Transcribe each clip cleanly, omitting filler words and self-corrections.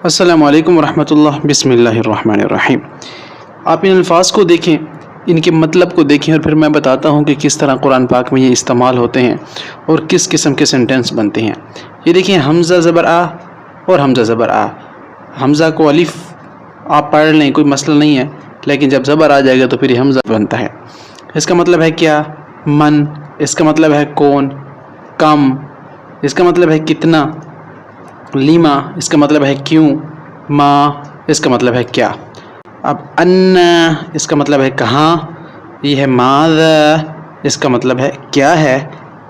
السلام علیکم ورحمۃ اللہ، بسم اللہ الرحمن الرحیم۔ آپ ان الفاظ کو دیکھیں، ان کے مطلب کو دیکھیں، اور پھر میں بتاتا ہوں کہ کس طرح قرآن پاک میں یہ استعمال ہوتے ہیں اور کس قسم کے سینٹنس بنتے ہیں۔ یہ دیکھیں، حمزہ زبر آ اور حمزہ زبر آ۔ حمزہ کو الف آپ پڑھ لیں، کوئی مسئلہ نہیں ہے، لیکن جب زبر آ جائے گا تو پھر یہ حمزہ بنتا ہے۔ اس کا مطلب ہے کیا؟ من، اس کا مطلب ہے کون، کم، اس کا مطلب ہے کتنا، لیما اس کا مطلب ہے کیوں، ما اس کا مطلب ہے کیا۔ اب ان اس کا مطلب ہے کہاں، یہ ہے ماذا اس کا مطلب ہے کیا ہے،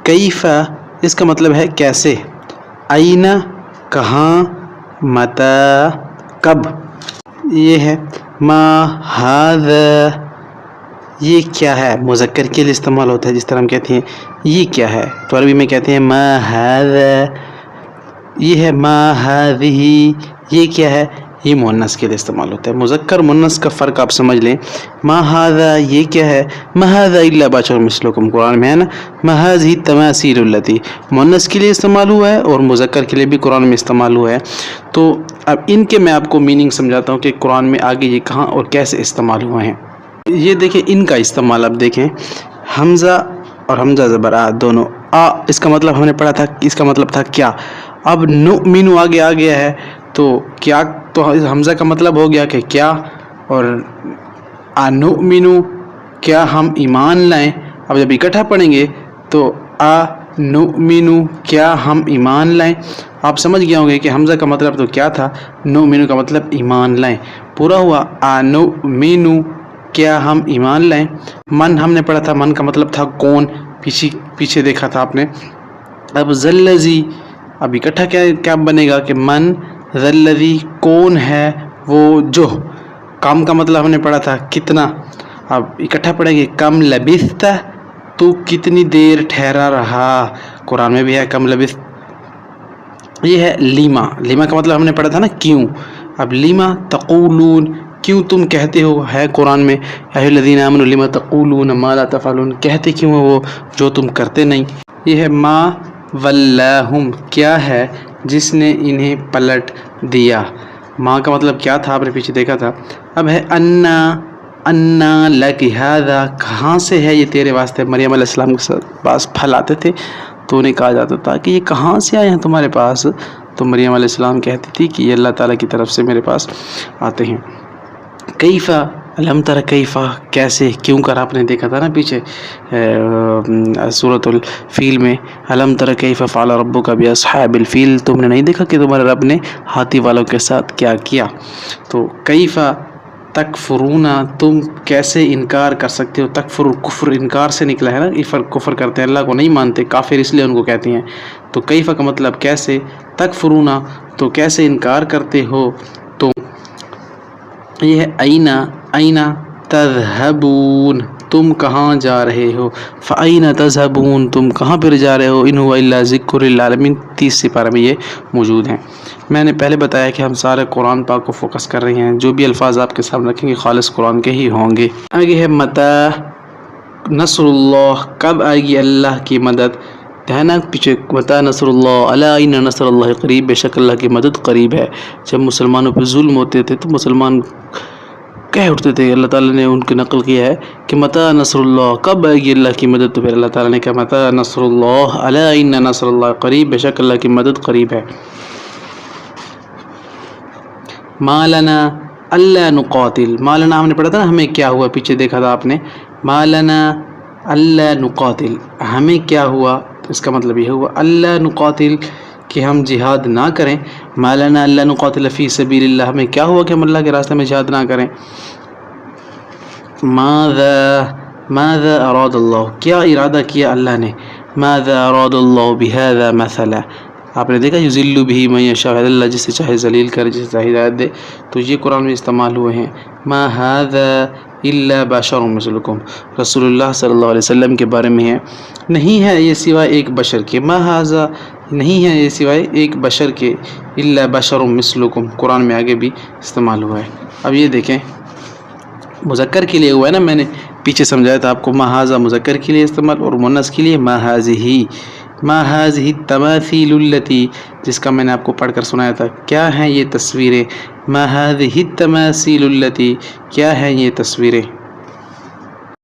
کیف اس کا مطلب ہے کیسے، این کہاں، متی کب، یہ ہے ما ھذا یہ کیا ہے، مذکر کے لیے استعمال ہوتا ہے، جس طرح ہم کہتے ہیں یہ کیا ہے تو عربی میں کہتے ہیں ما ھذا، یہ ہے ما ھذہ یہ کیا ہے، یہ مؤنث کے لیے استعمال ہوتا ہے۔ مذکر مؤنث کا فرق آپ سمجھ لیں۔ ما ھذا یہ کیا ہے، ما ھذا الا بشر مثلکم، قرآن میں ہے نا، ما ھذہ التماثیل التی، مؤنث کے لیے استعمال ہوا ہے اور مذکر کے لیے بھی قرآن میں استعمال ہوا ہے۔ تو اب ان کے میں آپ کو میننگ سمجھاتا ہوں کہ قرآن میں آگے یہ کہاں اور کیسے استعمال ہوئے ہیں۔ یہ دیکھیں ان کا استعمال، آپ دیکھیں حمزہ اور حمزہ زبر آ دونوں، آ اس کا مطلب ہم نے پڑھا تھا، اس کا مطلب تھا کیا۔ اب نؤمن آگے آ گیا ہے تو کیا، تو حمزہ کا مطلب ہو گیا کہ کیا، اور انؤمن کیا ہم ایمان لائیں۔ اب جب اکٹھا پڑھیں گے تو انؤمن کیا ہم ایمان لائیں۔ آپ سمجھ گئے ہوں گے کہ حمزہ کا مطلب تو کیا تھا، نؤمن کا مطلب ایمان لائیں، پورا ہوا انؤمن کیا ہم ایمان لائیں۔ من ہم نے پڑھا تھا، من کا مطلب تھا کون، پیچھے دیکھا تھا آپ نے۔ اب ذلذی اب اکٹھا کیا بنے گا کہ من ذلذی کون ہے وہ جو، کام کا مطلب ہم نے پڑھا تھا کتنا، اب اکٹھا پڑھیں گے کم لبثت تو کتنی دیر ٹھہرا رہا، قرآن میں بھی ہے کم لبثت۔ یہ ہے لیما، لیما کا مطلب ہم نے پڑھا تھا نا کیوں، اب لیما تقولون کیوں تم کہتے ہو، ہے قرآن میں ایھا الذین آمنوا لما تقولون ما لا تفعلون، کہتے کیوں ہو وہ جو تم کرتے نہیں۔ یہ ہے ما ولاہم کیا ہے جس نے انہیں پلٹ دیا، ماں کا مطلب کیا تھا آپ نے پیچھے دیکھا تھا۔ اب ہے انا لک ھذا کہاں سے ہے یہ تیرے واسطے، مریم علیہ السلام کے پاس پھل آتے تھے تو انہیں کہا جاتا تھا کہ یہ کہاں سے آئے ہیں تمہارے پاس، تو مریم علیہ السلام کہتی تھی کہ یہ اللہ تعالیٰ کی طرف سے میرے پاس آتے ہیں۔ کیفا الم تر کیفا کیسے، کیوں کر آپ نے دیکھا تھا نا پیچھے سورۃ الفیل میں، الم تر کیف فعل ربک باصحاب الفیل، تم نے نہیں دیکھا کہ تمہارے رب نے ہاتھی والوں کے ساتھ کیا کیا۔ تو کیفا تکفرون تم کیسے انکار کر سکتے ہو، تکفر کفر انکار سے نکلا ہے نا، کفر کرتے ہیں، اللہ کو نہیں مانتے، کافر اس لیے ان کو کہتے ہیں۔ تو کیفا کا مطلب کیسے، تکفرون تو کیسے انکار کرتے ہو۔ تو یہ ہے اینا تذہبون تم کہاں جا رہے ہو، فَأَيْنَ تَذْهَبُونَ تم کہاں پر جا رہے ہو، إِنْ هُوَ إِلَّا ذِكْرٌ لِلْعَالَمِينَ 30 سپارہ میں یہ موجود ہیں۔ میں نے پہلے بتایا کہ ہم سارے قرآن پاک کو فوکس کر رہے ہیں، جو بھی الفاظ آپ کے سامنے رکھیں گے خالص قرآن کے ہی ہوں گے۔ آگے ہے متی نصر اللہ کب آئے گی اللہ کی مدد، دھیان پیچھے متی نصر اللہ الا ان نصر اللہ قریب، بے شک اللہ کی مدد قریب ہے۔ جب مسلمانوں پہ ظلم ہوتے تھے تو مسلمان کہہ اٹھتے تھے، اللہ تعالیٰ نے ان کی نقل کیا ہے کہ متی نصر اللہ کب آئے گی اللہ کی مدد، تو پھر اللہ تعالیٰ نے کہا متی نصر اللہ الا ان نصر اللہ قریب، بے شک اللہ کی مدد قریب ہے۔ ما لنا الا نقاتل، ما لنا ہم نے پڑھا تھا نا ہمیں کیا ہوا، پیچھے دیکھا تھا آپ نے، ما لنا الا نقاتل ہمیں کیا ہوا، اس کا مطلب یہ ہوا الا نقاتل کہ ہم جہاد نہ کریں، ما لنا الا نقاتل فی سبیل اللہ ہمیں کیا ہوا کہ ہم اللہ کے راستے میں جہاد نہ کریں۔ ماذا اراد اللہ کیا ارادہ کیا اللہ نے، ماذا اراد اللہ بہذا مثلا، آپ نے دیکھا یضل بہ من یشاء، اللہ جسے چاہے ذلیل کرے جسے چاہے ہدایت دے، تو یہ قرآن میں استعمال ہوئے ہیں۔ ما ھذا الا بشر مثلکم، رسول اللہ صلی اللہ علیہ وسلم کے بارے میں ہے، نہیں ہے یہ سوائے ایک بشر کے، ما ھذا نہیں ہے یہ سوائے ایک بشر کے، الا بشر مثلکم قرآن میں آگے بھی استعمال ہوا ہے۔ اب یہ دیکھیں مذکر کے لیے ہوا ہے نا، میں نے پیچھے سمجھایا تھا آپ کو، ما ھذا مذکر کے لیے استعمال اور مؤنث کے لیے ما ھذہ، ما هذه التماثيل التي، جس کا میں نے آپ کو پڑھ کر سنایا تھا، کیا ہیں یہ تصویریں؟ ما هذه التماثيل التي، کیا ہیں یہ تصویریں؟